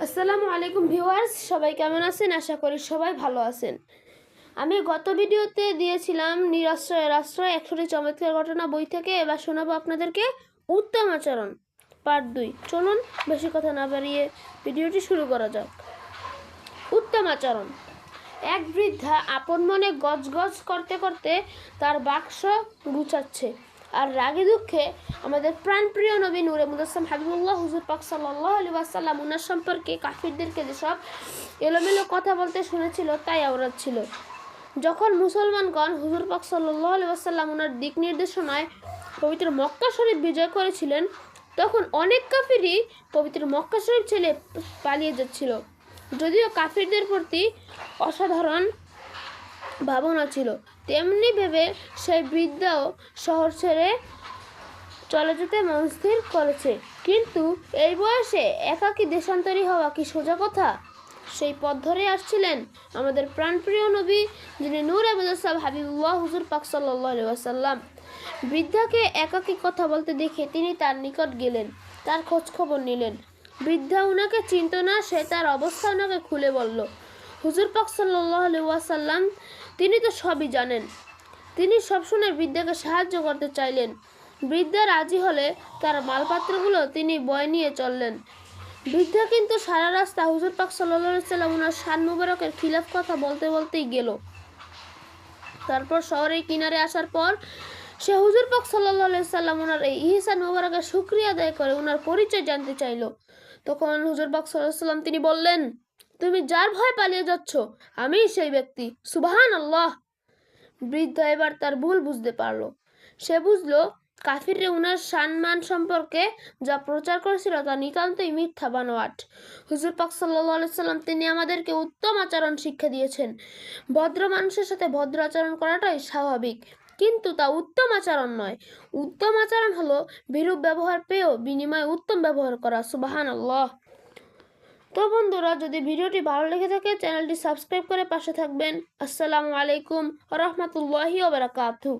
আসসালামু আলাইকুম ভিউয়ার্স, সবাই কেমন আছেন? আশা করি সবাই ভালো আছেন। আমি গত ভিডিওতে দিয়েছিলাম নিরাশ্রয়ের আশ্রয় 100টি চমৎকার ঘটনা বই থেকে। এবার শোনাবো আপনাদেরকে উত্তম আচরণ পার্ট 2। চলুন বেশি কথা না বাড়িয়ে ভিডিওটি শুরু করা যাক। উত্তম আচরণ। এক বৃদ্ধা আপন মনে গজগজ করতে করতে তার বাক্স গুছাচ্ছে আর রাগে দুঃখে আমাদের প্রাণপ্রিয় নবী নূরে মুজাসসাম হাবিবুল্লাহ হুজুর পাক সাল্লাল্লাহু আলাইহি ওয়াসাল্লাম উনার সম্পর্কে কাফিরদেরকে যেসব এলোমেলো কথা বলতে শুনেছিল তাই আওড়াচ্ছিল। যখন মুসলমানগণ হুজুর পাক সাল্লাল্লাহু আলাইহি ওয়াসাল্লাম উনার দিক নির্দেশনায় পবিত্র মক্কা শরীফ বিজয় করেছিলেন, তখন অনেক কাফিরই পবিত্র মক্কা শরীফ ছেড়ে পালিয়ে যাচ্ছিল। যদিও কাফিরদের প্রতি অসাধারণ ভাবনা ছিল, তেমনি ভেবে সেই বৃদ্ধাও শহর ছেড়ে চলে যেতে মন স্থির করেছে। কিন্তু এই বয়সে একাকী দেশান্তরী হওয়া কি সোজা কথা? সেই পথ ধরে আসছিলেন আমাদের প্রাণপ্রিয় নবী, যিনি নূরে মুজাসসাম হাবিবুল্লাহ হুজুর পাক সাল্লাল্লাহু আলাইহি ওয়াসাল্লাম। বৃদ্ধাকে একাকী কথা বলতে দেখে তিনি তার নিকট গেলেন, তার খোঁজ খবর নিলেন। বৃদ্ধা উনাকে চিনত না, সে তার অবস্থা ওনাকে খুলে বলল। হুজুর পাক সাল্লাল্লাহু আলাইহি ওয়াসাল্লাম তিনি তো সবই জানেন। তিনি সব শুনে বৃদ্ধাকে সাহায্য করতে চাইলেন। বৃদ্ধা রাজি হলে তার মালপত্রগুলো তিনি বয়ে নিয়ে চললেন। বৃদ্ধা কিন্তু সারা রাস্তা হুজুর পাক সাল্লাল্লাহু আলাইহি ওয়াসাল্লাম ওনার শান মুবারকের খিলাফ কথা বলতে বলতেই গেল। তারপর শহরের কিনারে আসার পর সে হুজুর পাক সাল্লাল্লাহু আলাইহি ওয়াসাল্লাম ওনার এই ইহসান মুবারকের শুকরিয়া আদায় করে ওনার পরিচয় জানতে চাইল। তখন হুজুর পাক সাল্লাল্লাহু আলাইহি ওয়াসাল্লাম তিনি বললেন, তুমি যার ভয় পালিয়ে যাচ্ছ আমিই সেই ব্যক্তি। সুবহানাল্লাহ। বৃদ্ধ এবার তার ভুল বুঝতে পারলো। সে বুঝলো কাফিররা উনার সম্মান সম্পর্কে যা প্রচার করেছিল তা নিতান্তই মিথ্যা বানোয়াট। হুজুর পাক সাল্লাল্লাহু আলাইহি ওয়াসাল্লাম তিনি আমাদেরকে উত্তম আচরণ শিক্ষা দিয়েছেন। ভদ্র মানুষের সাথে ভদ্র আচরণ করাটাই স্বাভাবিক, কিন্তু তা উত্তম আচরণ নয়। উত্তম আচরণ হলো বিরূপ ব্যবহার পেয়েও বিনিময়ে উত্তম ব্যবহার করা। সুবহানাল্লাহ। তো বন্ধুরা, যদি ভিডিওটি ভালো লেগে থাকে চ্যানেলটি সাবস্ক্রাইব করে পাশে থাকবেন। আসসালামু আলাইকুম ওয়া রাহমাতুল্লাহি ওয়া বারাকাতুহু।